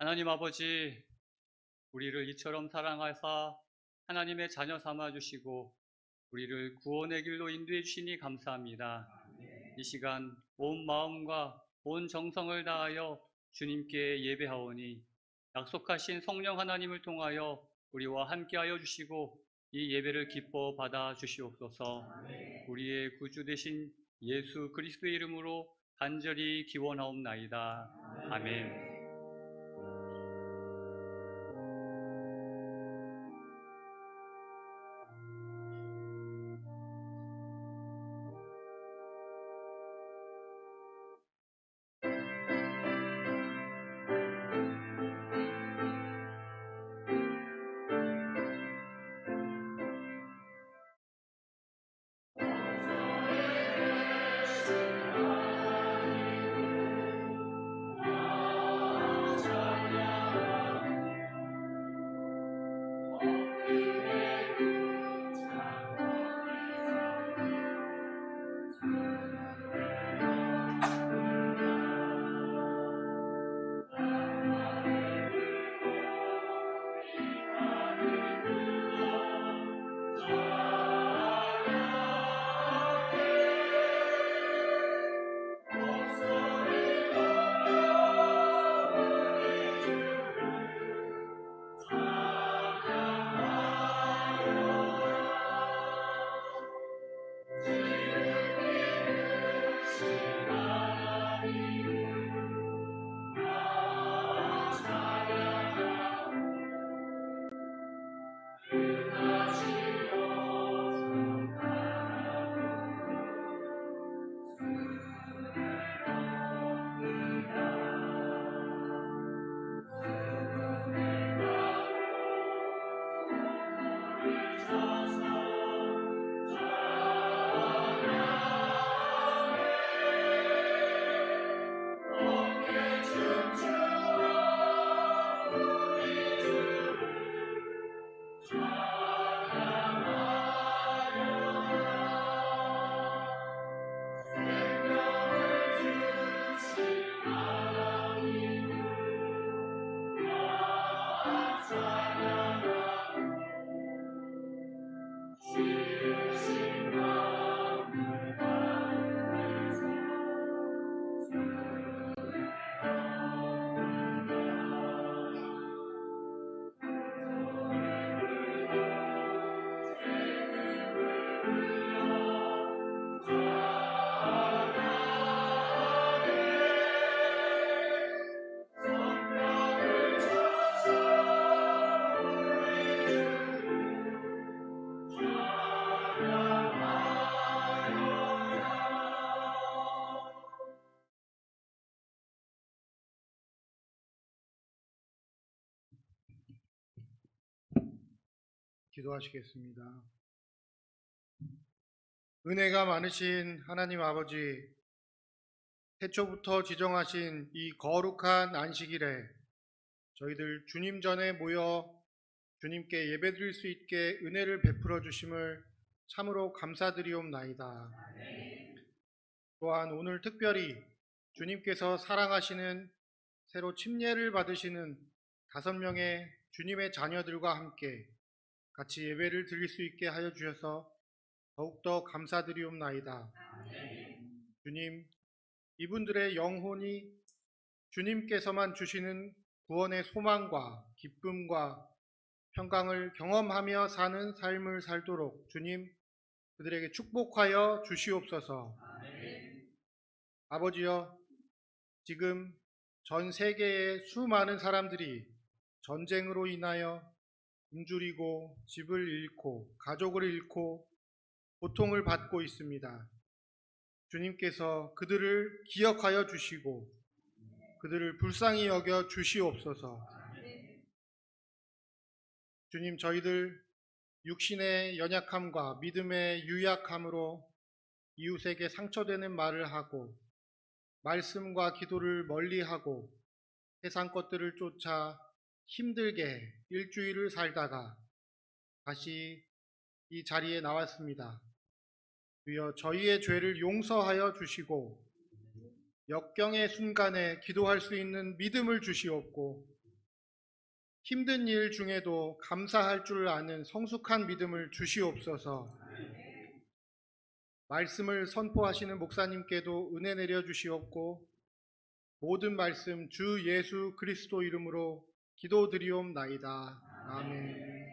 하나님 아버지, 우리를 이처럼 사랑하사 하나님의 자녀 삼아 주시고 우리를 구원의 길로 인도해 주시니 감사합니다. 이 시간 온 마음과 온 정성을 다하여 주님께 예배하오니 약속하신 성령 하나님을 통하여 우리와 함께하여 주시고 이 예배를 기뻐 받아 주시옵소서. 우리의 구주 되신 예수 그리스도의 이름으로 간절히 기원하옵나이다. 아멘. 기도하시겠습니다. 은혜가 많으신 하나님 아버지, 태초부터 지정하신 이 거룩한 안식일에 저희들 주님 전에 모여 주님께 예배드릴 수 있게 은혜를 베풀어 주심을 참으로 감사드리옵나이다. 또한 오늘 특별히 주님께서 사랑하시는 새로 침례를 받으시는 5명의 주님의 자녀들과 함께 같이 예배를 드릴 수 있게 하여 주셔서 더욱더 감사드리옵나이다. 주님, 이분들의 영혼이 주님께서만 주시는 구원의 소망과 기쁨과 평강을 경험하며 사는 삶을 살도록 주님, 그들에게 축복하여 주시옵소서. 아버지여, 지금 전 세계의 수많은 사람들이 전쟁으로 인하여 굶주리고 집을 잃고 가족을 잃고 고통을 받고 있습니다. 주님께서 그들을 기억하여 주시고 그들을 불쌍히 여겨 주시옵소서. 주님, 저희들 육신의 연약함과 믿음의 유약함으로 이웃에게 상처되는 말을 하고 말씀과 기도를 멀리하고 세상 것들을 쫓아 힘들게 일주일을 살다가 다시 이 자리에 나왔습니다. 주여, 저희의 죄를 용서하여 주시고 역경의 순간에 기도할 수 있는 믿음을 주시옵고 힘든 일 중에도 감사할 줄 아는 성숙한 믿음을 주시옵소서. 말씀을 선포하시는 목사님께도 은혜 내려 주시옵고 모든 말씀 주 예수 그리스도 이름으로 기도드리옵나이다. 아멘.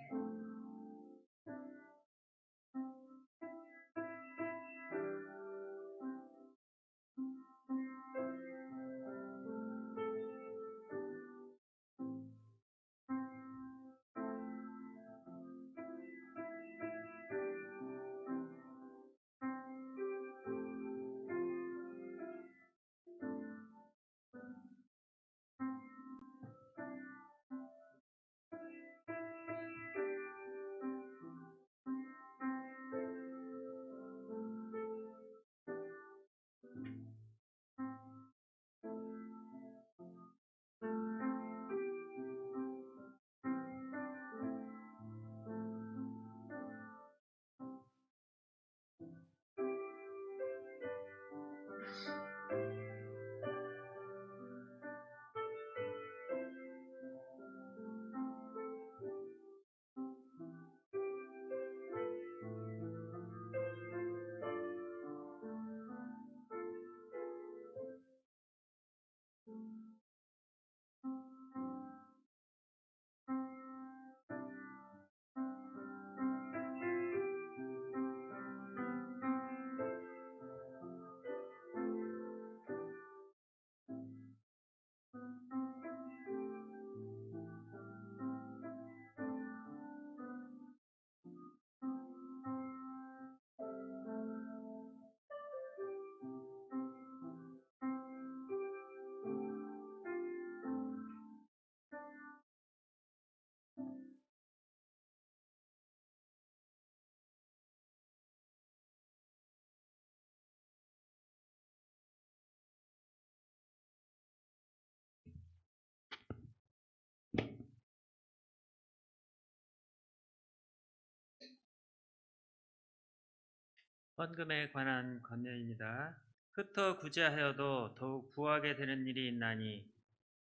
헌금에 관한 권면입니다. 흩어 구제하여도 더욱 부하게 되는 일이 있나니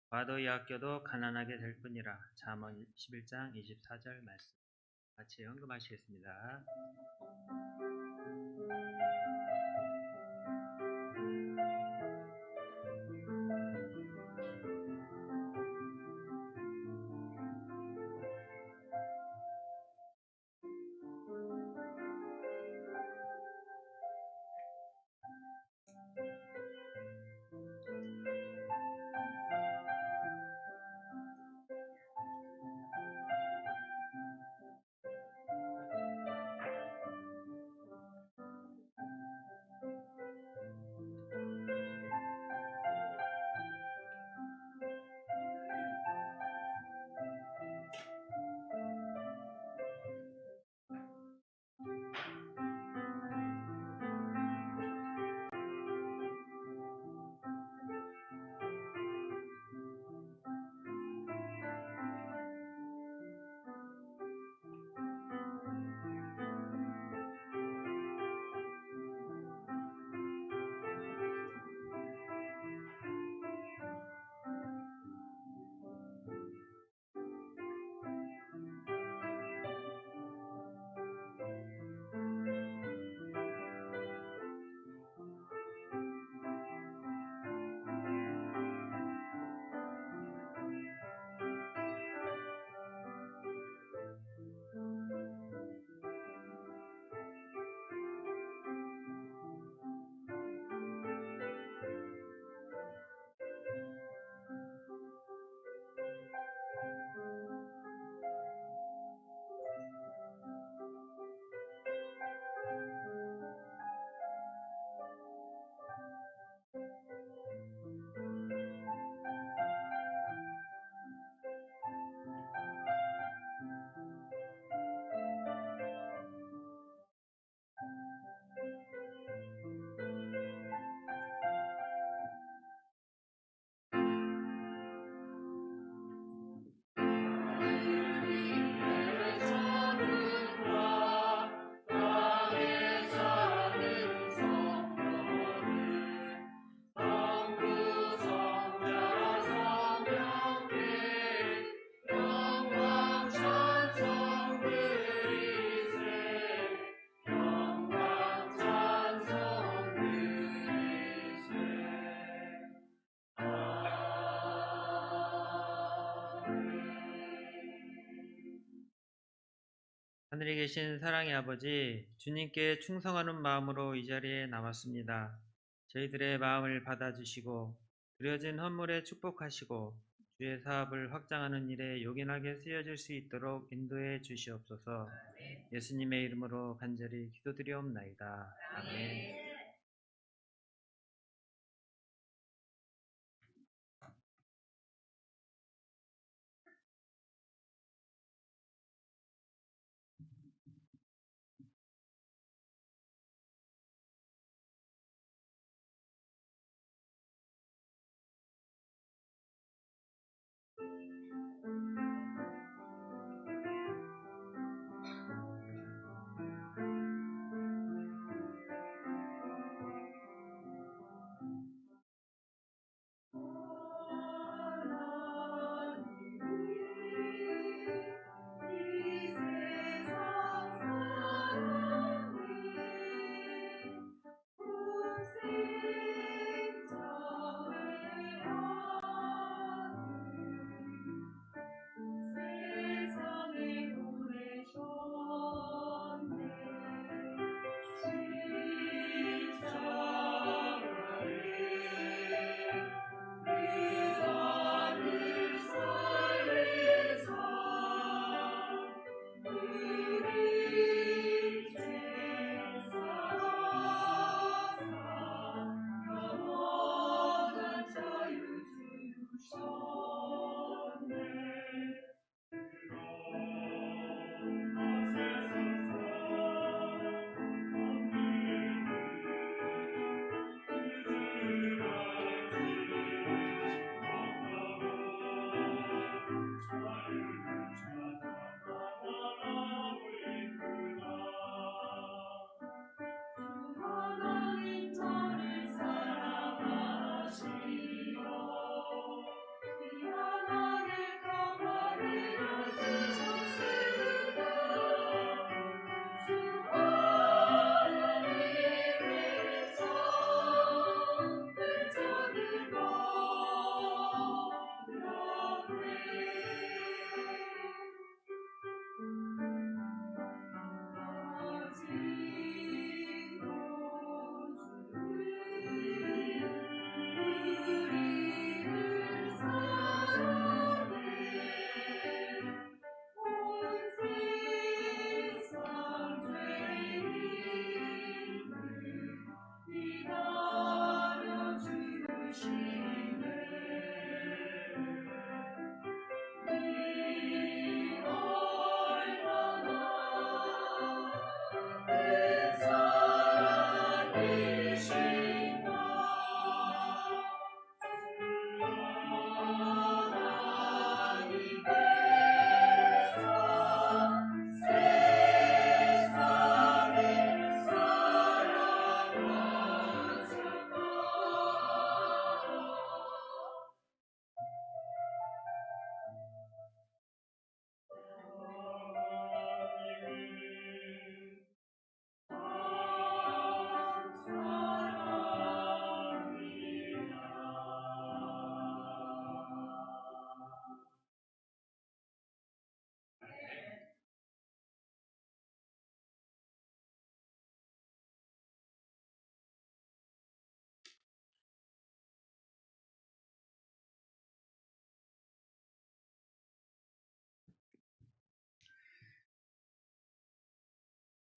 과도히 아껴도 가난하게 될 뿐이라. 잠언 11장 24절 말씀. 같이 헌금하시겠습니다. 하늘에 계신 사랑의 아버지, 주님께 충성하는 마음으로 이 자리에 나왔습니다. 저희들의 마음을 받아주시고 드려진 헌물에 축복하시고 주의 사업을 확장하는 일에 요긴하게 쓰여질 수 있도록 인도해 주시옵소서. 예수님의 이름으로 간절히 기도드리옵나이다. 아멘.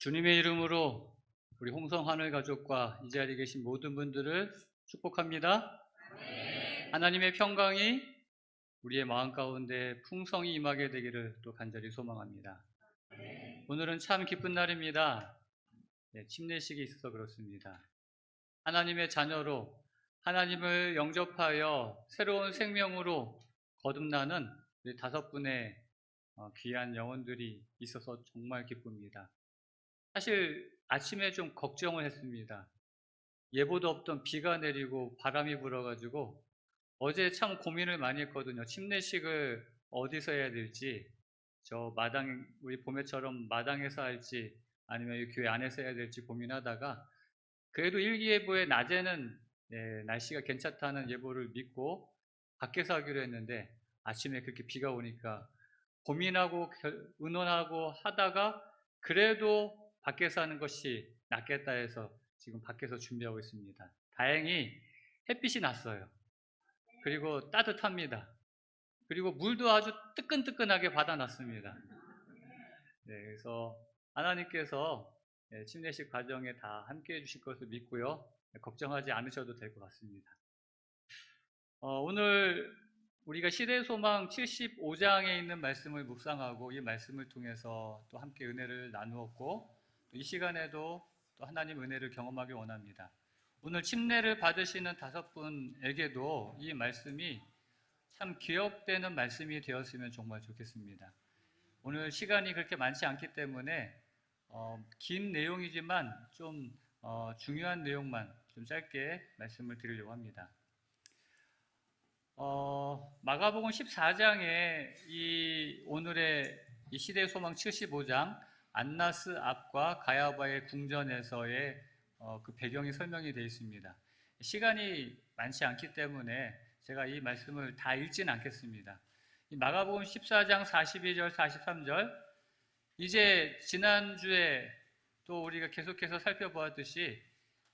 주님의 이름으로 우리 홍성 하늘 가족과 이 자리에 계신 모든 분들을 축복합니다. 하나님의 평강이 우리의 마음 가운데 풍성히 임하게 되기를 또 간절히 소망합니다. 오늘은 참 기쁜 날입니다. 침례식이 있어서 그렇습니다. 하나님의 자녀로 하나님을 영접하여 새로운 생명으로 거듭나는 우리 5분의 귀한 영혼들이 있어서 정말 기쁩니다. 사실 아침에 좀 걱정을 했습니다. 예보도 없던 비가 내리고 바람이 불어가지고 어제 참 고민을 많이 했거든요. 침례식을 어디서 해야 될지, 저 마당, 우리 봄에처럼 마당에서 할지 아니면 이 교회 안에서 해야 될지 고민하다가 그래도 일기예보에 낮에는 날씨가 괜찮다는 예보를 믿고 밖에서 하기로 했는데 아침에 그렇게 비가 오니까 고민하고 의논하고 하다가 그래도 밖에서 하는 것이 낫겠다 해서 지금 밖에서 준비하고 있습니다. 다행히 햇빛이 났어요. 그리고 따뜻합니다. 그리고 물도 아주 뜨끈뜨끈하게 받아놨습니다. 네, 그래서 하나님께서 침례식 과정에 다 함께 해주실 것을 믿고요. 걱정하지 않으셔도 될 것 같습니다. 오늘 우리가 시대소망 75장에 있는 말씀을 묵상하고 이 말씀을 통해서 또 함께 은혜를 나누었고 이 시간에도 또 하나님 은혜를 경험하기 원합니다. 오늘 침례를 받으시는 5분에게도 이 말씀이 참 기억되는 말씀이 되었으면 정말 좋겠습니다. 오늘 시간이 그렇게 많지 않기 때문에 긴 내용이지만 좀 중요한 내용만 좀 짧게 말씀을 드리려고 합니다. 마가복음 14장에 오늘의 이 시대의 소망 75장 안나스 앞과 가야바의 궁전에서의 그 배경이 설명이 되어 있습니다. 시간이 많지 않기 때문에 제가 이 말씀을 다 읽지는 않겠습니다. 이 마가복음 14장 42절 43절 이제 지난주에 또 우리가 계속해서 살펴보았듯이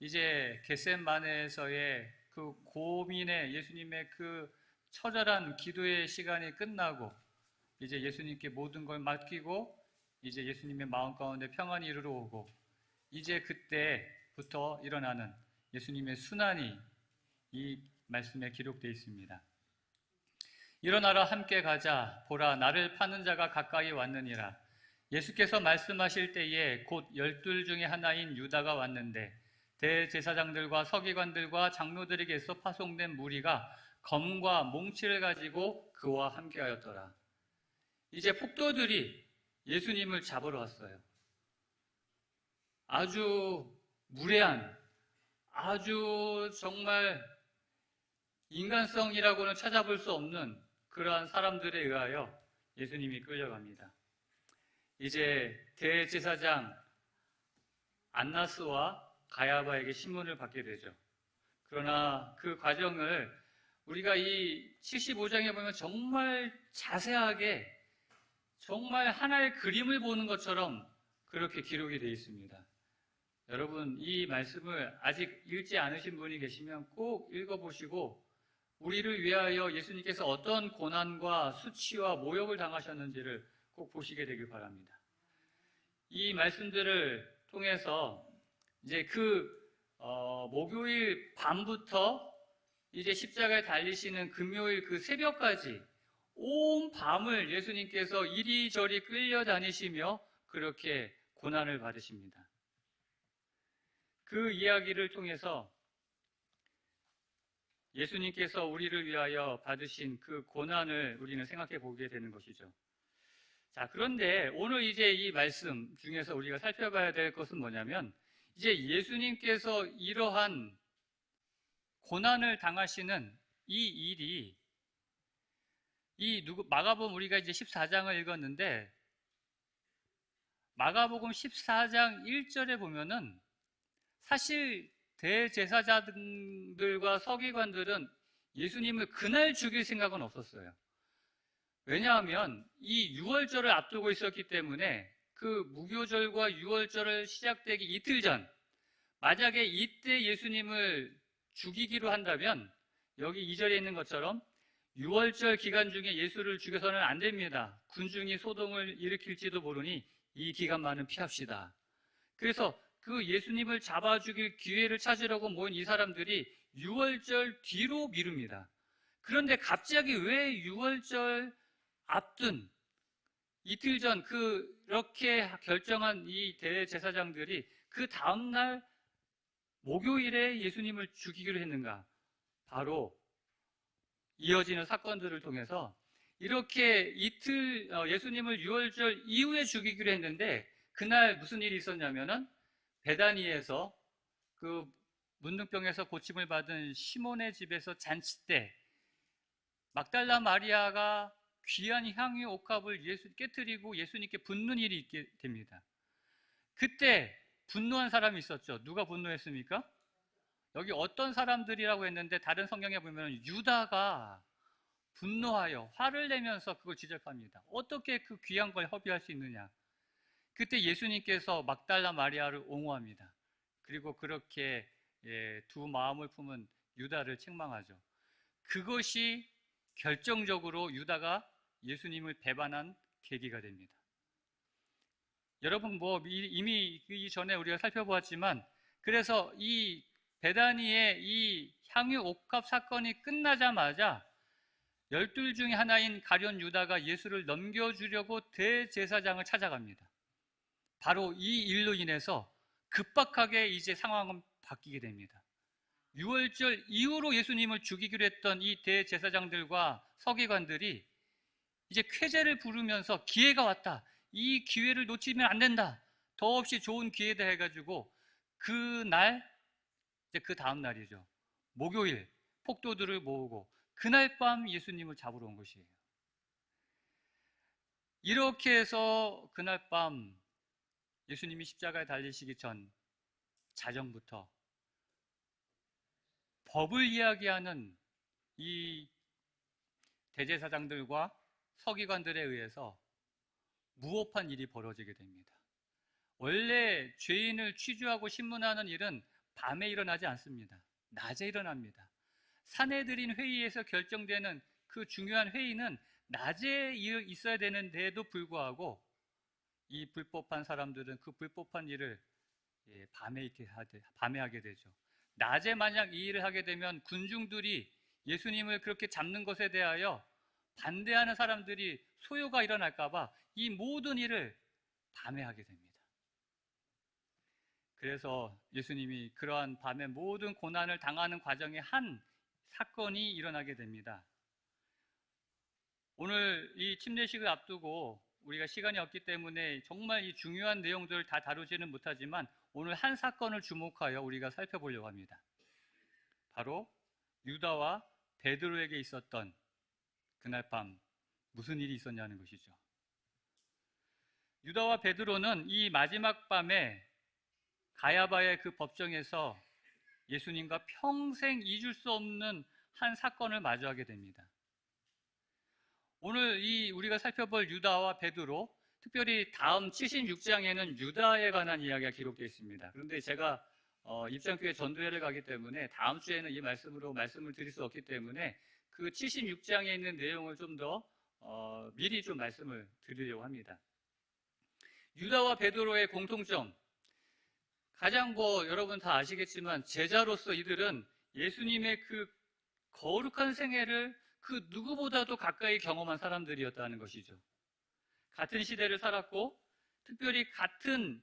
이제 겟셋마네에서의 그 고민의 예수님의 그 처절한 기도의 시간이 끝나고 이제 예수님께 모든 걸 맡기고 이제 예수님의 마음 가운데 평안이 이르러 오고 이제 그때부터 일어나는 예수님의 순환이 이 말씀에 기록되어 있습니다. 일어나라 함께 가자 보라 나를 파는 자가 가까이 왔느니라. 예수께서 말씀하실 때에 곧 12 중에 하나인 유다가 왔는데 대제사장들과 서기관들과 장로들에게서 파송된 무리가 검과 몽치를 가지고 그와 함께하였더라. 이제 폭도들이 예수님을 잡으러 왔어요. 아주 무례한, 아주 정말 인간성이라고는 찾아볼 수 없는 그러한 사람들에 의하여 예수님이 끌려갑니다. 이제 대제사장 안나스와 가야바에게 신문을 받게 되죠. 그러나 그 과정을 우리가 이 75장에 보면 정말 자세하게 정말 하나의 그림을 보는 것처럼 그렇게 기록이 되어 있습니다. 여러분 이 말씀을 아직 읽지 않으신 분이 계시면 꼭 읽어보시고 우리를 위하여 예수님께서 어떤 고난과 수치와 모욕을 당하셨는지를 꼭 보시게 되길 바랍니다. 이 말씀들을 통해서 이제 목요일 밤부터 이제 십자가에 달리시는 금요일 그 새벽까지 온 밤을 예수님께서 이리저리 끌려다니시며 그렇게 고난을 받으십니다. 그 이야기를 통해서 예수님께서 우리를 위하여 받으신 그 고난을 우리는 생각해 보게 되는 것이죠. 자, 그런데 오늘 이제 이 말씀 중에서 우리가 살펴봐야 될 것은 뭐냐면 이제 예수님께서 이러한 고난을 당하시는 이 일이 마가복음 우리가 이제 14장을 읽었는데 마가복음 14장 1절에 보면은 사실 대제사장들과 서기관들은 예수님을 그날 죽일 생각은 없었어요. 왜냐하면 이 유월절을 앞두고 있었기 때문에 그 무교절과 유월절을 시작되기 이틀 전 만약에 이때 예수님을 죽이기로 한다면 여기 2절에 있는 것처럼 유월절 기간 중에 예수를 죽여서는 안 됩니다. 군중이 소동을 일으킬지도 모르니 이 기간만은 피합시다. 그래서 그 예수님을 잡아 죽일 기회를 찾으려고 모인 이 사람들이 유월절 뒤로 미룹니다. 그런데 갑자기 왜 유월절 앞둔 이틀 전 그렇게 결정한 이 대제사장들이 그 다음날 목요일에 예수님을 죽이기로 했는가? 바로 이어지는 사건들을 통해서 이렇게 예수님을 유월절 이후에 죽이기로 했는데 그날 무슨 일이 있었냐면은 베다니에서 그 문둥병에서 고침을 받은 시몬의 집에서 잔치 때 막달라 마리아가 귀한 향유 옥합을 깨트리고 예수님께 붓는 일이 있게 됩니다. 그때 분노한 사람이 있었죠. 누가 분노했습니까? 여기 어떤 사람들이라고 했는데 다른 성경에 보면 유다가 분노하여 화를 내면서 그걸 지적합니다. 어떻게 그 귀한 걸 허비할 수 있느냐? 그때 예수님께서 막달라 마리아를 옹호합니다. 그리고 그렇게 두 마음을 품은 유다를 책망하죠. 그것이 결정적으로 유다가 예수님을 배반한 계기가 됩니다. 여러분 이미 이전에 우리가 살펴보았지만, 그래서 이 베다니의 이 향유 옥합 사건이 끝나자마자 12 중에 하나인 가룟 유다가 예수를 넘겨주려고 대제사장을 찾아갑니다. 바로 이 일로 인해서 급박하게 이제 상황은 바뀌게 됩니다. 6월절 이후로 예수님을 죽이기로 했던 이 대제사장들과 서기관들이 이제 쾌제를 부르면서 기회가 왔다, 이 기회를 놓치면 안 된다, 더없이 좋은 기회다 해가지고 그날, 이제 그 다음 날이죠, 목요일, 폭도들을 모으고 그날 밤 예수님을 잡으러 온 것이에요. 이렇게 해서 그날 밤 예수님이 십자가에 달리시기 전 자정부터 법을 이야기하는 이 대제사장들과 서기관들에 의해서 무법한 일이 벌어지게 됩니다. 원래 죄인을 취조하고 신문하는 일은 밤에 일어나지 않습니다. 낮에 일어납니다. 사내들인 회의에서 결정되는 그 중요한 회의는 낮에 있어야 되는데도 불구하고 이 불법한 사람들은 그 불법한 일을 밤에 하게 되죠. 낮에 만약 이 일을 하게 되면 군중들이 예수님을 그렇게 잡는 것에 대하여 반대하는 사람들이 소요가 일어날까봐 이 모든 일을 밤에 하게 됩니다. 그래서 예수님이 그러한 밤에 모든 고난을 당하는 과정에 한 사건이 일어나게 됩니다. 오늘 이 침례식을 앞두고 우리가 시간이 없기 때문에 정말 이 중요한 내용들을 다 다루지는 못하지만 오늘 한 사건을 주목하여 우리가 살펴보려고 합니다. 바로 유다와 베드로에게 있었던 그날 밤 무슨 일이 있었냐는 것이죠. 유다와 베드로는 이 마지막 밤에 가야바의 그 법정에서 예수님과 평생 잊을 수 없는 한 사건을 마주하게 됩니다. 오늘 우리가 살펴볼 유다와 베드로, 특별히 다음 76장에는 유다에 관한 이야기가 기록되어 있습니다. 그런데 제가 입장교회 전도회를 가기 때문에 다음 주에는 이 말씀으로 말씀을 드릴 수 없기 때문에 그 76장에 있는 내용을 좀 더 미리 좀 말씀을 드리려고 합니다. 유다와 베드로의 공통점, 가장 여러분 다 아시겠지만 제자로서 이들은 예수님의 그 거룩한 생애를 그 누구보다도 가까이 경험한 사람들이었다는 것이죠. 같은 시대를 살았고, 특별히 같은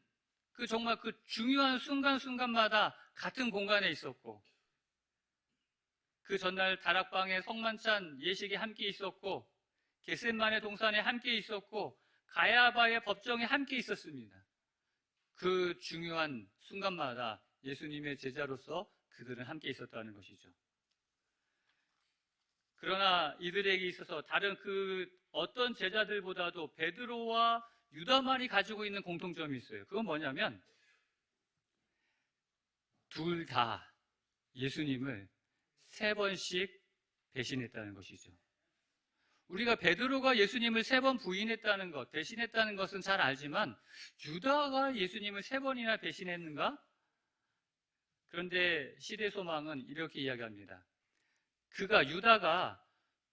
정말 그 중요한 순간순간마다 같은 공간에 있었고, 그 전날 다락방에 성만찬 예식에 함께 있었고, 겟세마네 동산에 함께 있었고, 가야바의 법정에 함께 있었습니다. 그 중요한 순간마다 예수님의 제자로서 그들은 함께 있었다는 것이죠. 그러나 이들에게 있어서 다른 그 어떤 제자들보다도 베드로와 유다만이 가지고 있는 공통점이 있어요. 그건 뭐냐면 둘 다 예수님을 3번씩 배신했다는 것이죠. 우리가 베드로가 예수님을 3번 부인했다는 것, 배신했다는 것은 잘 알지만 유다가 예수님을 3번이나 배신했는가? 그런데 시대소망은 이렇게 이야기합니다. 유다가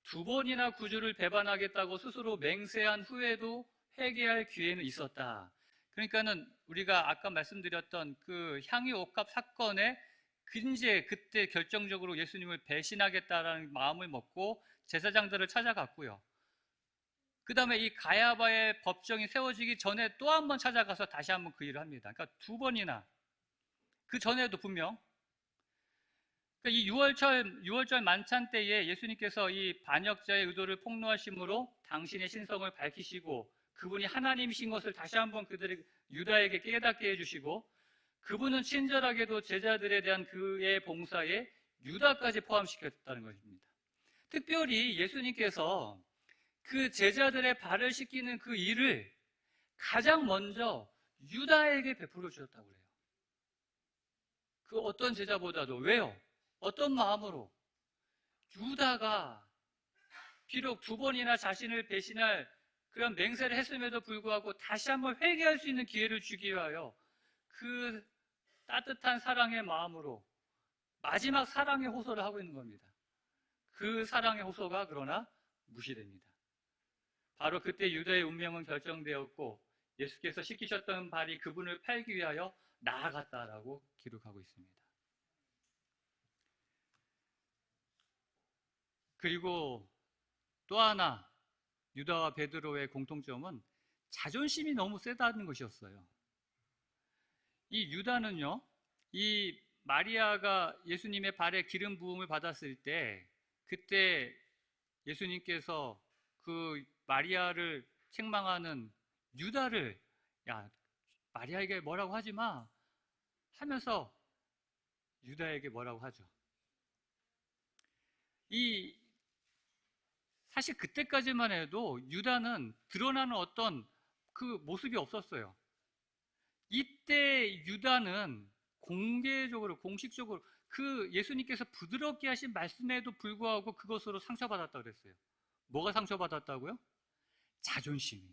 2번이나 구주를 배반하겠다고 스스로 맹세한 후에도 회개할 기회는 있었다. 그러니까는 우리가 아까 말씀드렸던 그 향유 옥합 사건에 그때 결정적으로 예수님을 배신하겠다라는 마음을 먹고 제사장들을 찾아갔고요. 그 다음에 이 가야바의 법정이 세워지기 전에 또 한 번 찾아가서 다시 한번 그 일을 합니다. 그러니까 2번이나, 그 전에도 분명 이 6월절 만찬 때에 예수님께서 이 반역자의 의도를 폭로하심으로 당신의 신성을 밝히시고 그분이 하나님이신 것을 다시 한번 유다에게 깨닫게 해주시고, 그분은 친절하게도 제자들에 대한 그의 봉사에 유다까지 포함시켰다는 것입니다. 특별히 예수님께서 그 제자들의 발을 씻기는 그 일을 가장 먼저 유다에게 베풀어 주셨다고 그래요. 그 어떤 제자보다도. 왜요? 어떤 마음으로? 유다가 비록 2번이나 자신을 배신할 그런 맹세를 했음에도 불구하고 다시 한번 회개할 수 있는 기회를 주기 위하여 그 따뜻한 사랑의 마음으로 마지막 사랑의 호소를 하고 있는 겁니다. 그 사랑의 호소가 그러나 무시됩니다. 바로 그때 유다의 운명은 결정되었고 예수께서 시키셨던 발이 그분을 팔기 위하여 나아갔다라고 기록하고 있습니다. 그리고 또 하나 유다와 베드로의 공통점은 자존심이 너무 세다는 것이었어요. 이 유다는요, 이 마리아가 예수님의 발에 기름 부음을 받았을 때 그때 예수님께서 그 마리아를 책망하는 유다를 야, 마리아에게 뭐라고 하지 마 하면서 유다에게 뭐라고 하죠. 사실 그때까지만 해도 유다는 드러나는 어떤 그 모습이 없었어요. 이때 유다는 공개적으로, 공식적으로 그 예수님께서 부드럽게 하신 말씀에도 불구하고 그것으로 상처받았다고 그랬어요. 뭐가 상처받았다고요? 자존심이.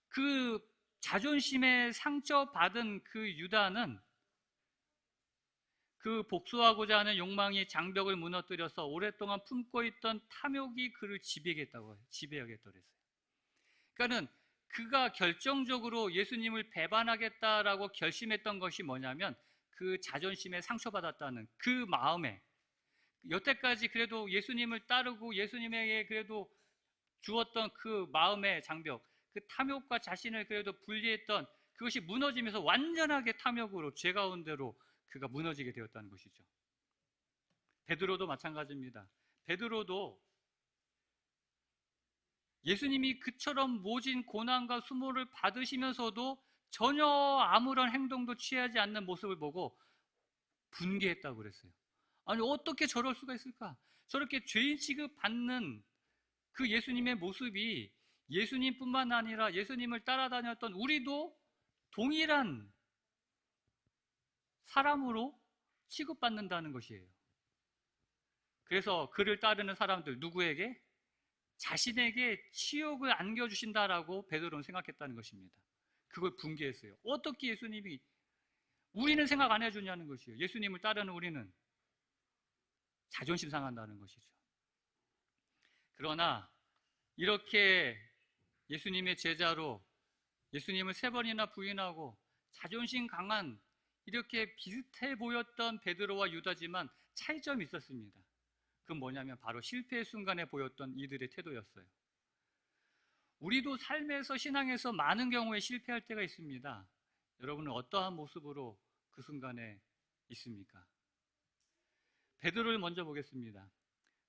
그 자존심에 상처받은 그 유다는 그 복수하고자 하는 욕망이 장벽을 무너뜨려서 오랫동안 품고 있던 탐욕이 그를 지배하겠다고 그랬어요. 그러니까는 그가 결정적으로 예수님을 배반하겠다라고 결심했던 것이 뭐냐면 그 자존심에 상처받았다는 그 마음에, 여태까지 그래도 예수님을 따르고 예수님에게 그래도 주었던 그 마음의 장벽, 그 탐욕과 자신을 그래도 분리했던 그것이 무너지면서 완전하게 탐욕으로 죄 가운데로 그가 무너지게 되었다는 것이죠. 베드로도 마찬가지입니다. 베드로도 예수님이 그처럼 모진 고난과 수모를 받으시면서도 전혀 아무런 행동도 취하지 않는 모습을 보고 분개했다고 그랬어요. 아니 어떻게 저럴 수가 있을까? 저렇게 죄인 취급받는 그 예수님의 모습이 예수님뿐만 아니라 예수님을 따라다녔던 우리도 동일한 사람으로 취급받는다는 것이에요. 그래서 그를 따르는 사람들 누구에게? 자신에게 치욕을 안겨주신다라고 베드로는 생각했다는 것입니다. 그걸 분개했어요. 어떻게 예수님이 우리는 생각 안 해주냐는 것이에요. 예수님을 따르는 우리는 자존심 상한다는 것이죠. 그러나 이렇게 예수님의 제자로 예수님을 3번이나 부인하고 자존심 강한 이렇게 비슷해 보였던 베드로와 유다지만 차이점이 있었습니다. 그건 뭐냐면 바로 실패의 순간에 보였던 이들의 태도였어요. 우리도 삶에서 신앙에서 많은 경우에 실패할 때가 있습니다. 여러분은 어떠한 모습으로 그 순간에 있습니까? 베드로를 먼저 보겠습니다.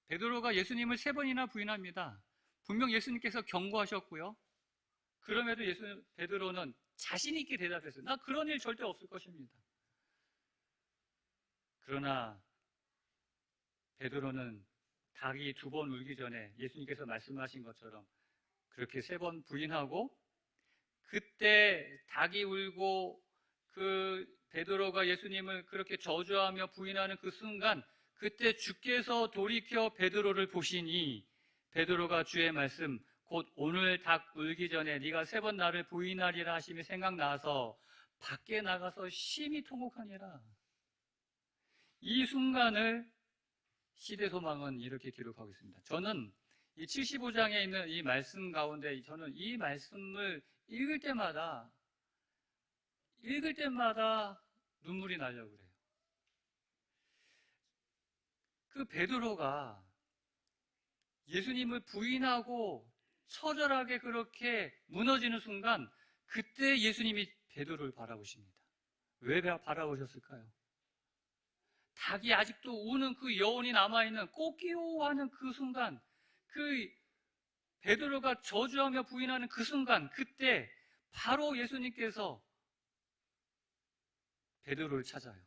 베드로가 예수님을 3번이나 부인합니다. 분명 예수님께서 경고하셨고요. 그럼에도 베드로는 자신 있게 대답했어요. 나 그런 일 절대 없을 것입니다. 그러나 베드로는 닭이 2번 울기 전에 예수님께서 말씀하신 것처럼 그렇게 3번 부인하고, 그때 닭이 울고 그 베드로가 예수님을 그렇게 저주하며 부인하는 그 순간, 그때 주께서 돌이켜 베드로를 보시니 베드로가 주의 말씀 곧 오늘 닭 울기 전에 네가 3번 나를 부인하리라 하심이 생각나서 밖에 나가서 심히 통곡하니라. 이 순간을 시대소망은 이렇게 기록하고 있습니다. 저는 이 75장에 있는 이 말씀 가운데 저는 이 말씀을 읽을 때마다 눈물이 나려고 그래요. 그 베드로가 예수님을 부인하고 처절하게 그렇게 무너지는 순간, 그때 예수님이 베드로를 바라보십니다. 왜 바라보셨을까요? 닭이 아직도 우는 그 여운이 남아있는 꼬끼오 하는 그 순간, 그 베드로가 저주하며 부인하는 그 순간, 그때 바로 예수님께서 베드로를 찾아요.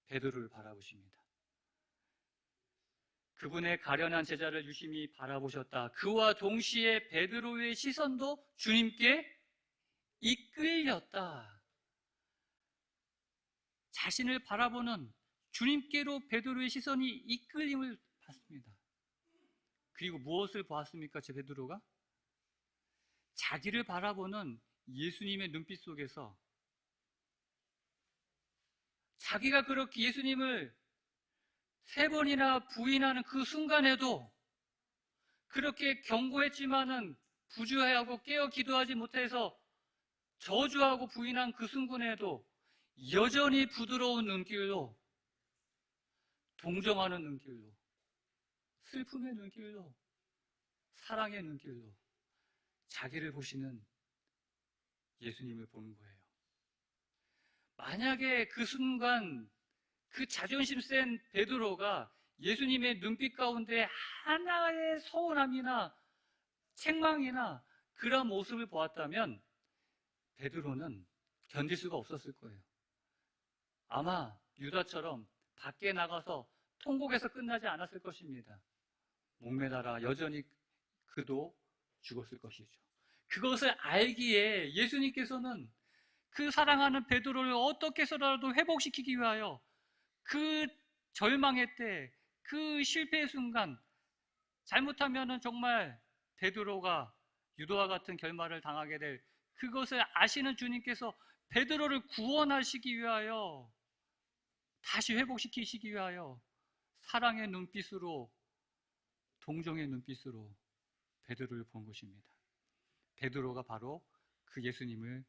베드로를 바라보십니다. 그분의 가련한 제자를 유심히 바라보셨다. 그와 동시에 베드로의 시선도 주님께 이끌렸다. 자신을 바라보는 주님께로 베드로의 시선이 이끌림을 받습니다. 그리고 무엇을 보았습니까? 제 베드로가? 자기를 바라보는 예수님의 눈빛 속에서 자기가 그렇게 예수님을 3번이나 부인하는 그 순간에도 그렇게 경고했지만은 부주의하고 깨어 기도하지 못해서 저주하고 부인한 그 순간에도 여전히 부드러운 눈길로, 동정하는 눈길로, 슬픔의 눈길로, 사랑의 눈길로 자기를 보시는 예수님을 보는 거예요. 만약에 그 순간 그 자존심 센 베드로가 예수님의 눈빛 가운데 하나의 서운함이나 책망이나 그런 모습을 보았다면 베드로는 견딜 수가 없었을 거예요. 아마 유다처럼 밖에 나가서 통곡에서 끝나지 않았을 것입니다. 목매달아 여전히 그도 죽었을 것이죠. 그것을 알기에 예수님께서는 그 사랑하는 베드로를 어떻게 해서라도 회복시키기 위하여 그 절망의 때, 그 실패의 순간, 잘못하면 정말 베드로가 유다와 같은 결말을 당하게 될 그것을 아시는 주님께서 베드로를 구원하시기 위하여, 다시 회복시키시기 위하여 사랑의 눈빛으로, 동정의 눈빛으로 베드로를 본 것입니다. 베드로가 바로 그 예수님을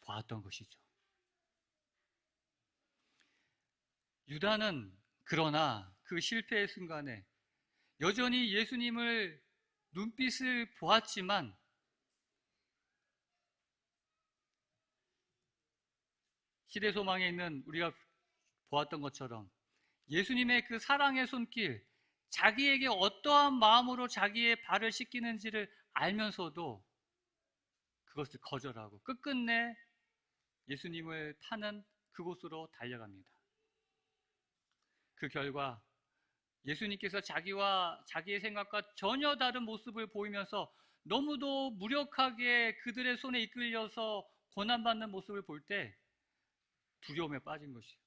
보았던 것이죠. 유다는 그러나 그 실패의 순간에 여전히 예수님을 눈빛을 보았지만 시대소망에 있는 우리가 보았던 것처럼 예수님의 그 사랑의 손길, 자기에게 어떠한 마음으로 자기의 발을 씻기는지를 알면서도 그것을 거절하고 끝끝내 예수님을 타는 그곳으로 달려갑니다. 그 결과 예수님께서 자기와 자기의 생각과 전혀 다른 모습을 보이면서 너무도 무력하게 그들의 손에 이끌려서 고난받는 모습을 볼 때 두려움에 빠진 것이에요.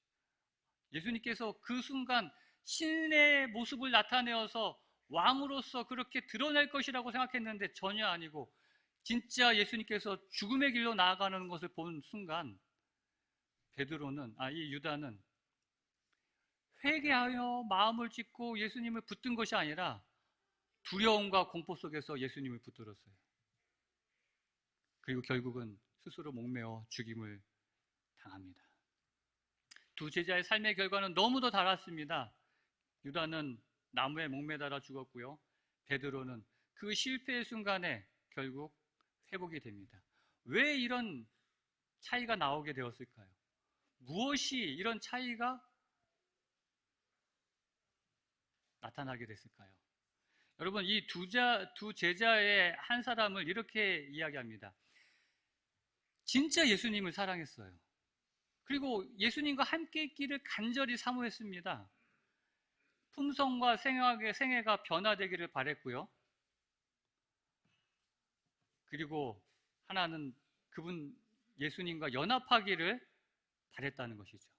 예수님께서 그 순간 신의 모습을 나타내어서 왕으로서 그렇게 드러낼 것이라고 생각했는데 전혀 아니고 진짜 예수님께서 죽음의 길로 나아가는 것을 본 순간 이 유다는 회개하여 마음을 찢고 예수님을 붙든 것이 아니라 두려움과 공포 속에서 예수님을 붙들었어요. 그리고 결국은 스스로 목매어 죽임을 당합니다. 두 제자의 삶의 결과는 너무도 달랐습니다. 유다는 나무에 목매달아 죽었고요. 베드로는 그 실패의 순간에 결국 회복이 됩니다. 왜 이런 차이가 나오게 되었을까요? 무엇이 이런 차이가 나타나게 됐을까요? 여러분, 이 두 제자의 한 사람을 이렇게 이야기합니다. 진짜 예수님을 사랑했어요. 그리고 예수님과 함께 있기를 간절히 사모했습니다. 품성과 생애가 변화되기를 바랬고요. 그리고 하나는 그분 예수님과 연합하기를 바랬다는 것이죠.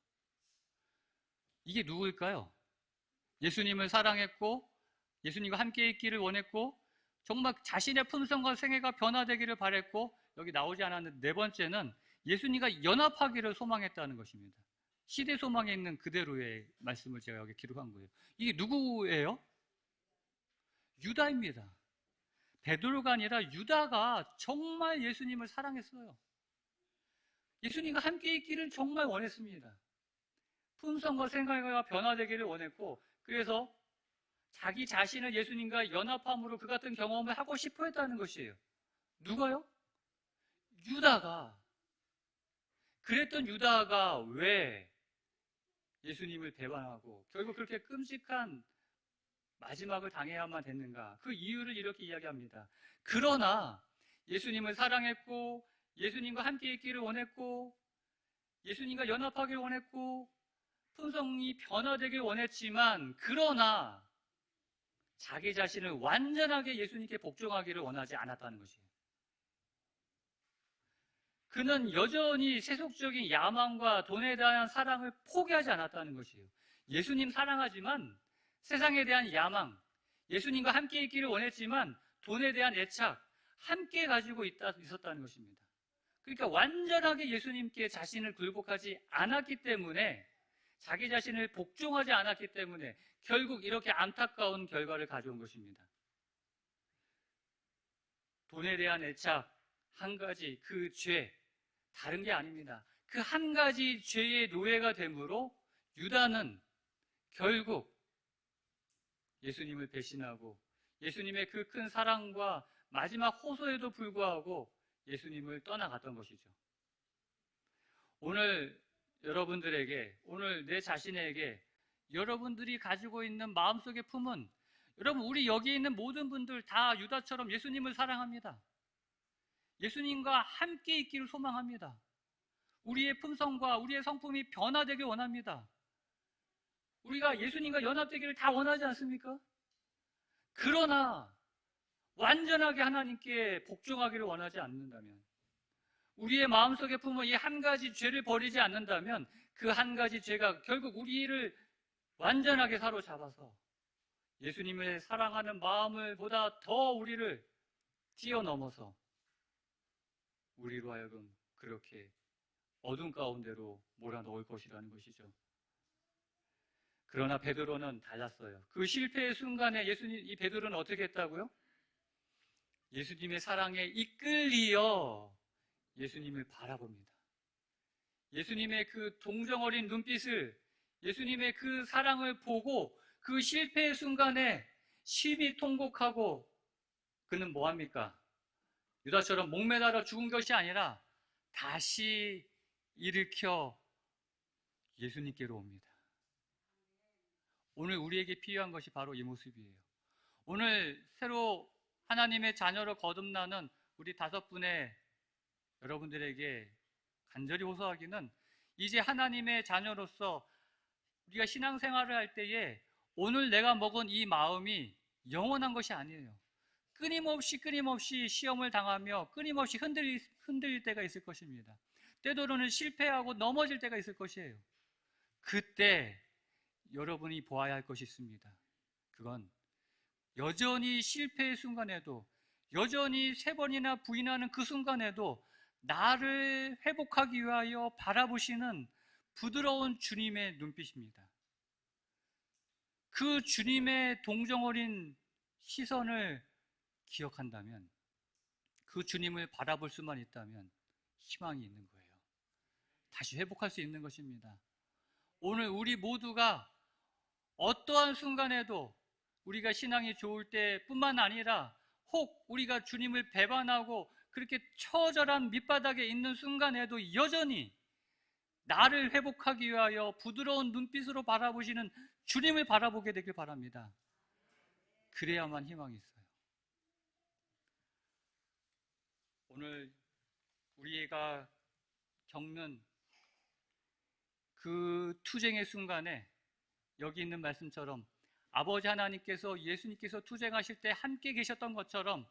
이게 누구일까요? 예수님을 사랑했고 예수님과 함께 있기를 원했고 정말 자신의 품성과 생애가 변화되기를 바랬고 여기 나오지 않았는데 4번째는 예수님과 연합하기를 소망했다는 것입니다. 시대 소망에 있는 그대로의 말씀을 제가 여기 기록한 거예요. 이게 누구예요? 유다입니다. 베드로가 아니라 유다가 정말 예수님을 사랑했어요. 예수님과 함께 있기를 정말 원했습니다. 품성과 생각이 변화되기를 원했고 그래서 자기 자신을 예수님과 연합함으로 그 같은 경험을 하고 싶어 했다는 것이에요. 누가요? 유다가. 그랬던 유다가 왜 예수님을 배반하고 결국 그렇게 끔찍한 마지막을 당해야만 됐는가? 그 이유를 이렇게 이야기합니다. 그러나 예수님을 사랑했고 예수님과 함께 있기를 원했고 예수님과 연합하기를 원했고 품성이 변화되길 원했지만 그러나 자기 자신을 완전하게 예수님께 복종하기를 원하지 않았다는 것이에요. 그는 여전히 세속적인 야망과 돈에 대한 사랑을 포기하지 않았다는 것이에요. 예수님 사랑하지만 세상에 대한 야망, 예수님과 함께 있기를 원했지만 돈에 대한 애착, 함께 가지고 있었다는 것입니다. 그러니까 완전하게 예수님께 자신을 굴복하지 않았기 때문에, 자기 자신을 복종하지 않았기 때문에 결국 이렇게 안타까운 결과를 가져온 것입니다. 돈에 대한 애착, 한 가지 그 죄, 다른 게 아닙니다. 그 한 가지 죄의 노예가 되므로 유다는 결국 예수님을 배신하고 예수님의 그 큰 사랑과 마지막 호소에도 불구하고 예수님을 떠나갔던 것이죠. 오늘 여러분들에게, 오늘 내 자신에게 여러분들이 가지고 있는 마음속의 품은, 여러분, 우리 여기 있는 모든 분들 다 유다처럼 예수님을 사랑합니다. 예수님과 함께 있기를 소망합니다. 우리의 품성과 우리의 성품이 변화되길 원합니다. 우리가 예수님과 연합되기를 다 원하지 않습니까? 그러나 완전하게 하나님께 복종하기를 원하지 않는다면, 우리의 마음속에 품은 이 한 가지 죄를 버리지 않는다면 그 한 가지 죄가 결국 우리를 완전하게 사로잡아서 예수님을 사랑하는 마음을 보다 더 우리를 뛰어넘어서 우리로 하여금 그렇게 어둠 가운데로 몰아넣을 것이라는 것이죠. 그러나 베드로는 달랐어요. 그 실패의 순간에 이 베드로는 어떻게 했다고요? 예수님의 사랑에 이끌리어 예수님을 바라봅니다. 예수님의 그 동정 어린 눈빛을, 예수님의 그 사랑을 보고 그 실패의 순간에 심히 통곡하고, 그는 뭐합니까? 유다처럼 목매달아 죽은 것이 아니라 다시 일으켜 예수님께로 옵니다. 오늘 우리에게 필요한 것이 바로 이 모습이에요. 오늘 새로 하나님의 자녀로 거듭나는 우리 5분의 여러분들에게 간절히 호소하기는, 이제 하나님의 자녀로서 우리가 신앙생활을 할 때에 오늘 내가 먹은 이 마음이 영원한 것이 아니에요. 끊임없이 시험을 당하며 끊임없이 흔들릴 때가 있을 것입니다. 때로는 실패하고 넘어질 때가 있을 것이에요. 그때 여러분이 보아야 할 것이 있습니다. 그건 여전히 실패의 순간에도, 여전히 3번이나 부인하는 그 순간에도 나를 회복하기 위하여 바라보시는 부드러운 주님의 눈빛입니다. 그 주님의 동정 어린 시선을 기억한다면, 그 주님을 바라볼 수만 있다면 희망이 있는 거예요. 다시 회복할 수 있는 것입니다. 오늘 우리 모두가 어떠한 순간에도 우리가 신앙이 좋을 때뿐만 아니라 혹 우리가 주님을 배반하고 그렇게 처절한 밑바닥에 있는 순간에도 여전히 나를 회복하기 위하여 부드러운 눈빛으로 바라보시는 주님을 바라보게 되길 바랍니다. 그래야만 희망이 있어요. 오늘 우리가 겪는 그 투쟁의 순간에 여기 있는 말씀처럼 아버지 하나님께서, 예수님께서 투쟁하실 때 함께 계셨던 것처럼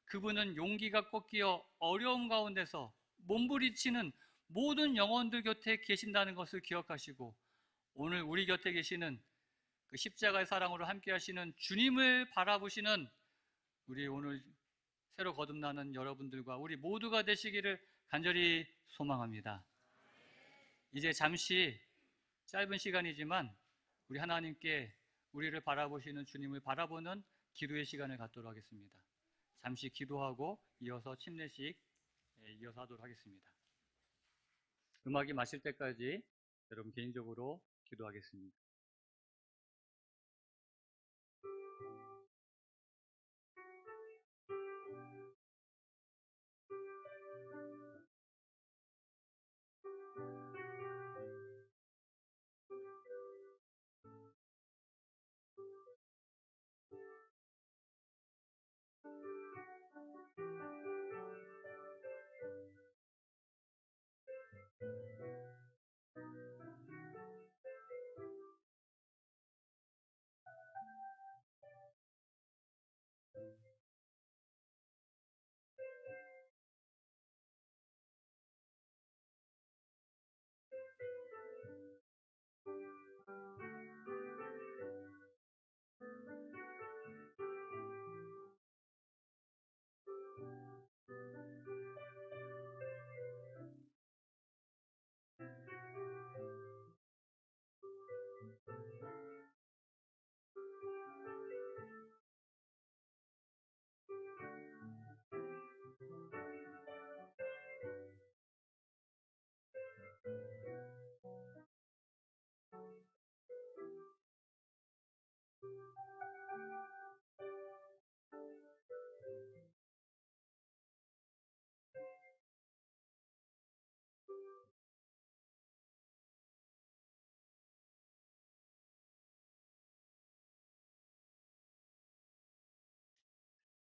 그분은 용기가 꺾여 어려움 가운데서 몸부리치는 모든 영혼들 곁에 계신다는 것을 기억하시고, 오늘 우리 곁에 계시는 그 십자가의 사랑으로 함께 하시는 주님을 바라보시는 우리 오늘 새로 거듭나는 여러분들과 우리 모두가 되시기를 간절히 소망합니다. 이제 잠시 짧은 시간이지만 우리 하나님께 우리를 바라보시는 주님을 바라보는 기도의 시간을 갖도록 하겠습니다. 잠시 기도하고 이어서 침례식 이어서 하도록 하겠습니다. 음악이 마칠 때까지 여러분 개인적으로 기도하겠습니다.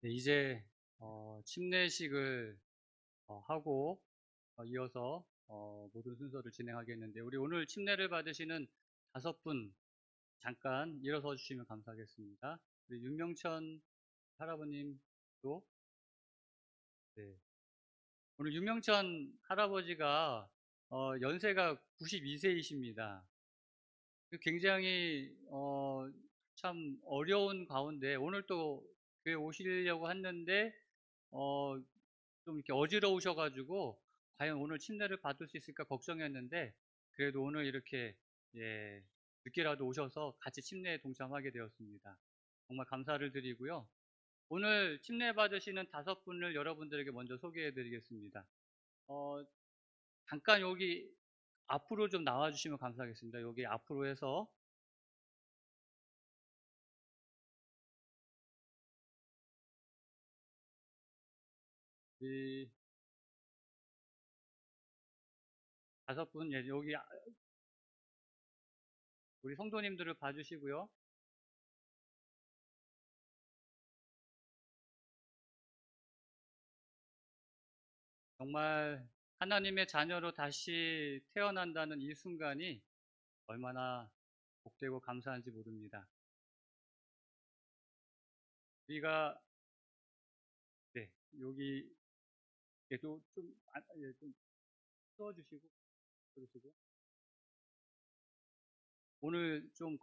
네, 이제 침례식을 하고 이어서 모든 순서를 진행하겠는데 우리 오늘 침례를 받으시는 5분 잠깐 일어서 주시면 감사하겠습니다. 우리 윤명천 할아버님도 네. 오늘 윤명천 할아버지가 연세가 92세이십니다. 굉장히 참 어려운 가운데 오늘 또 교회 오시려고 했는데 어, 좀 이렇게 어지러우셔가지고 과연 오늘 침례를 받을 수 있을까 걱정했는데 그래도 오늘 이렇게 예, 늦게라도 오셔서 같이 침례에 동참하게 되었습니다. 정말 감사를 드리고요. 오늘 침례 받으시는 5분을 여러분들에게 먼저 소개해 드리겠습니다. 잠깐 여기 앞으로 좀 나와주시면 감사하겠습니다. 여기 앞으로 해서 이 5분, 예, 여기 우리 성도님들을 봐주시고요. 정말 하나님의 자녀로 다시 태어난다는 이 순간이 얼마나 복되고 감사한지 모릅니다. 우리가 네, 여기 좀 써주시고 그러시고 오늘 좀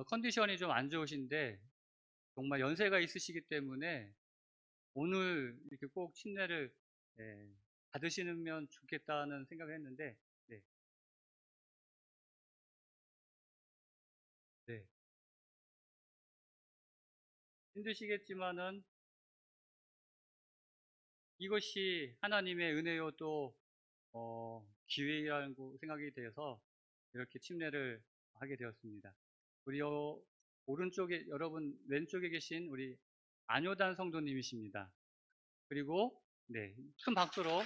컨디션이 좀 안 좋으신데 정말 연세가 있으시기 때문에 오늘 이렇게 꼭 침례를 예, 받으시면 좋겠다는 생각을 했는데 네, 네. 힘드시겠지만은 이것이 하나님의 은혜요 또 기회라는 생각이 돼서 이렇게 침례를 하게 되었습니다. 우리 오른쪽에 여러분 왼쪽에 계신 우리 안효단 성도님이십니다. 그리고 네, 큰 박수로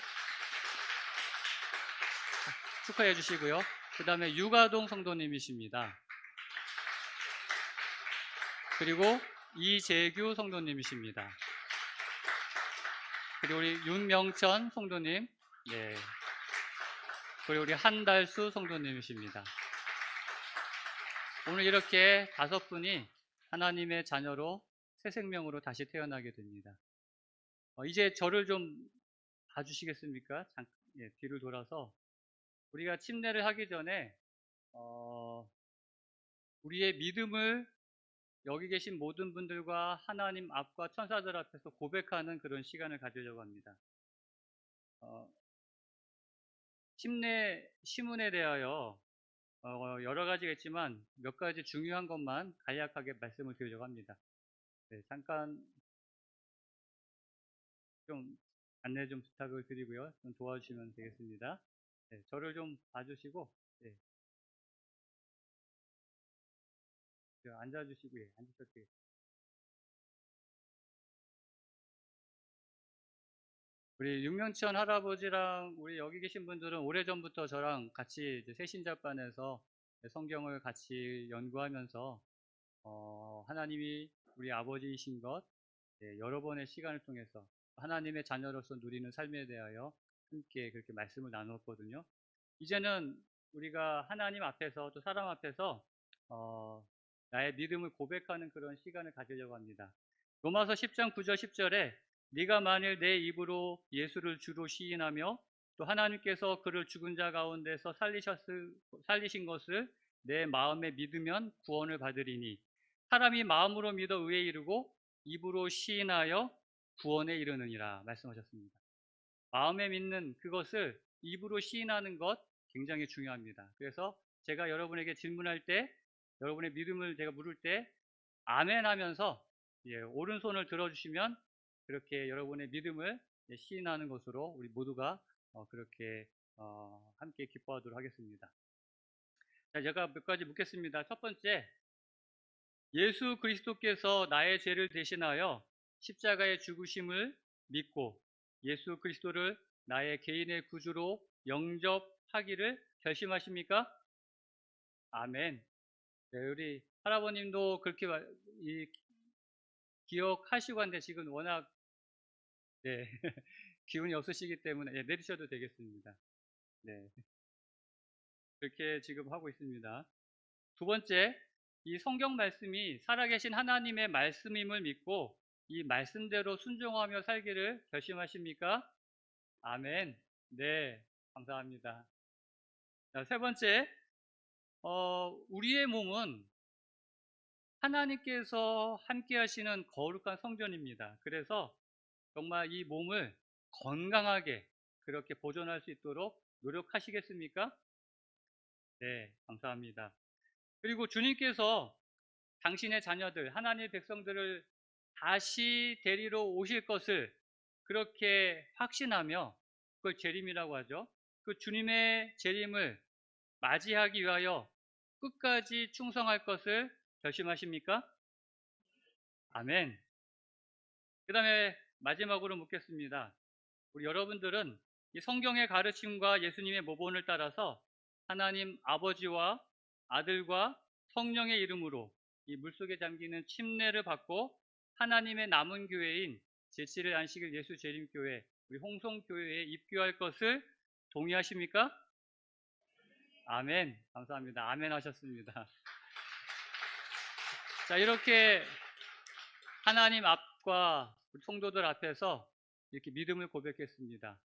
축하해 주시고요. 그 다음에 유가동 성도님이십니다. 그리고 이재규 성도님이십니다. 그리고 우리 윤명천 성도님, 네. 그리고 우리 한달수 성도님이십니다. 오늘 이렇게 5분이 하나님의 자녀로 새 생명으로 다시 태어나게 됩니다. 이제 저를 좀 봐주시겠습니까? 잠깐, 예, 뒤를 돌아서 우리가 침례를 하기 전에 우리의 믿음을 여기 계신 모든 분들과 하나님 앞과 천사들 앞에서 고백하는 그런 시간을 가지려고 합니다. 침례 시문에 대하여 여러 가지가 있지만 몇 가지 중요한 것만 간략하게 말씀을 드리려고 합니다. 네, 잠깐 좀 안내 좀 부탁을 드리고요. 좀 도와주시면 되겠습니다. 네, 저를 좀 봐주시고 네, 앉아주시고 예, 앉으셔도 되겠습니다. 우리 육명천 할아버지랑 우리 여기 계신 분들은 오래전부터 저랑 같이 이제 새신자반에서 성경을 같이 연구하면서 하나님이 우리 아버지이신 것 여러 번의 시간을 통해서 하나님의 자녀로서 누리는 삶에 대하여 함께 그렇게 말씀을 나누었거든요. 이제는 우리가 하나님 앞에서 또 사람 앞에서 나의 믿음을 고백하는 그런 시간을 가지려고 합니다. 로마서 10장 9절 10절에 네가 만일 내 입으로 예수를 주로 시인하며 또 하나님께서 그를 죽은 자 가운데서 살리신 것을 내 마음에 믿으면 구원을 받으리니 사람이 마음으로 믿어 의에 이르고 입으로 시인하여 구원에 이르느니라 말씀하셨습니다. 마음에 믿는 그것을 입으로 시인하는 것 굉장히 중요합니다. 그래서 제가 여러분에게 질문할 때 여러분의 믿음을 제가 물을 때 아멘 하면서 오른손을 들어주시면 그렇게 여러분의 믿음을 시인하는 것으로 우리 모두가 그렇게 함께 기뻐하도록 하겠습니다. 자, 제가 몇 가지 묻겠습니다. 첫 번째, 예수 그리스도께서 나의 죄를 대신하여 십자가의 죽으심을 믿고 예수 그리스도를 나의 개인의 구주로 영접하기를 결심하십니까? 아멘. 네, 우리 할아버님도 그렇게 기억하시고 한데 지금 워낙 네, 기운이 없으시기 때문에 예, 내리셔도 되겠습니다. 네, 그렇게 지금 하고 있습니다. 두 번째, 이 성경 말씀이 살아계신 하나님의 말씀임을 믿고 이 말씀대로 순종하며 살기를 결심하십니까? 아멘. 네, 감사합니다. 자, 세 번째, 우리의 몸은 하나님께서 함께 하시는 거룩한 성전입니다. 그래서 정말 이 몸을 건강하게 그렇게 보존할 수 있도록 노력하시겠습니까? 네, 감사합니다. 그리고 주님께서 당신의 자녀들, 하나님의 백성들을 다시 데리러 오실 것을 그렇게 확신하며 그걸 재림이라고 하죠. 그 주님의 재림을 맞이하기 위하여 끝까지 충성할 것을 결심하십니까? 아멘. 그 다음에 마지막으로 묻겠습니다. 우리 여러분들은 이 성경의 가르침과 예수님의 모본을 따라서 하나님 아버지와 아들과 성령의 이름으로 이 물속에 잠기는 침례를 받고 하나님의 남은 교회인 제7일 안식일 예수 재림교회 우리 홍성교회에 입교할 것을 동의하십니까? 아멘. 감사합니다. 아멘 하셨습니다. 자, 이렇게 하나님 앞과 우리 성도들 앞에서 이렇게 믿음을 고백했습니다.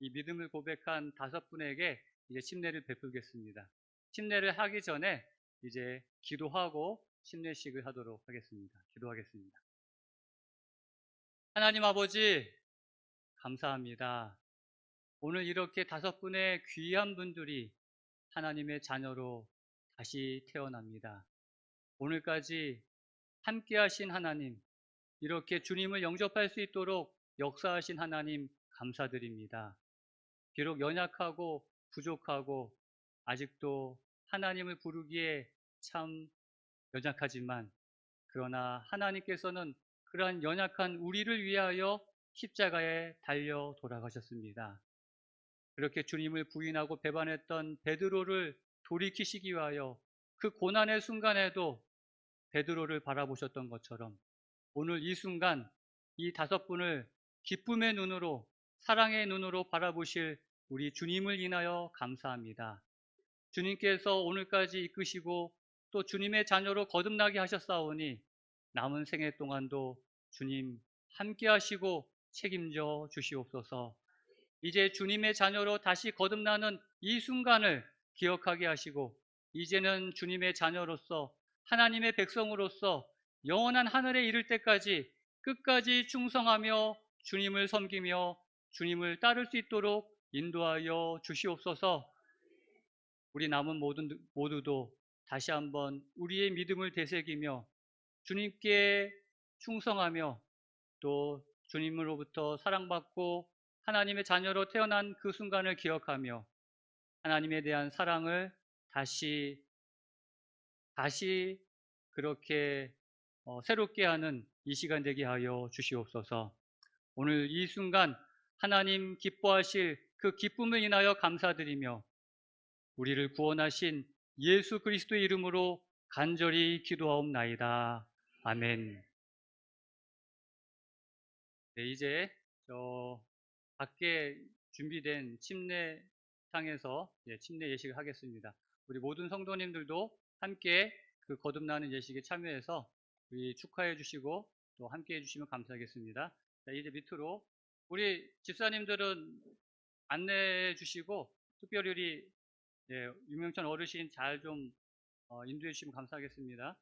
이 믿음을 고백한 5분에게 이제 침례를 베풀겠습니다. 침례를 하기 전에 이제 기도하고 침례식을 하도록 하겠습니다. 기도하겠습니다. 하나님 아버지, 감사합니다. 오늘 이렇게 5분의 귀한 분들이 하나님의 자녀로 다시 태어납니다. 오늘까지 함께 하신 하나님, 이렇게 주님을 영접할 수 있도록 역사하신 하나님 감사드립니다. 비록 연약하고 부족하고 아직도 하나님을 부르기에 참 연약하지만 그러나 하나님께서는 그러한 연약한 우리를 위하여 십자가에 달려 돌아가셨습니다. 그렇게 주님을 부인하고 배반했던 베드로를 돌이키시기 위하여 그 고난의 순간에도 베드로를 바라보셨던 것처럼 오늘 이 순간 이 5분을 기쁨의 눈으로 사랑의 눈으로 바라보실 우리 주님을 인하여 감사합니다. 주님께서 오늘까지 이끄시고 또 주님의 자녀로 거듭나게 하셨사오니 남은 생애 동안도 주님 함께 하시고 책임져 주시옵소서. 이제 주님의 자녀로 다시 거듭나는 이 순간을 기억하게 하시고 이제는 주님의 자녀로서 하나님의 백성으로서 영원한 하늘에 이를 때까지 끝까지 충성하며 주님을 섬기며 주님을 따를 수 있도록 인도하여 주시옵소서. 우리 남은 모두도 다시 한번 우리의 믿음을 되새기며 주님께 충성하며 또 주님으로부터 사랑받고 하나님의 자녀로 태어난 그 순간을 기억하며 하나님에 대한 사랑을 다시 그렇게 새롭게 하는 이 시간 되게 하여 주시옵소서. 오늘 이 순간 하나님 기뻐하실 그 기쁨을 인하여 감사드리며 우리를 구원하신 예수 그리스도의 이름으로 간절히 기도하옵나이다. 아멘. 네, 이제 밖에 준비된 침례상에서 침례 예식을 하겠습니다. 우리 모든 성도님들도 함께 그 거듭나는 예식에 참여해서 우리 축하해 주시고 또 함께 해주시면 감사하겠습니다. 자, 이제 밑으로 우리 집사님들은 안내해 주시고 특별히 우리 유명천 어르신 잘 좀 인도해 주시면 감사하겠습니다.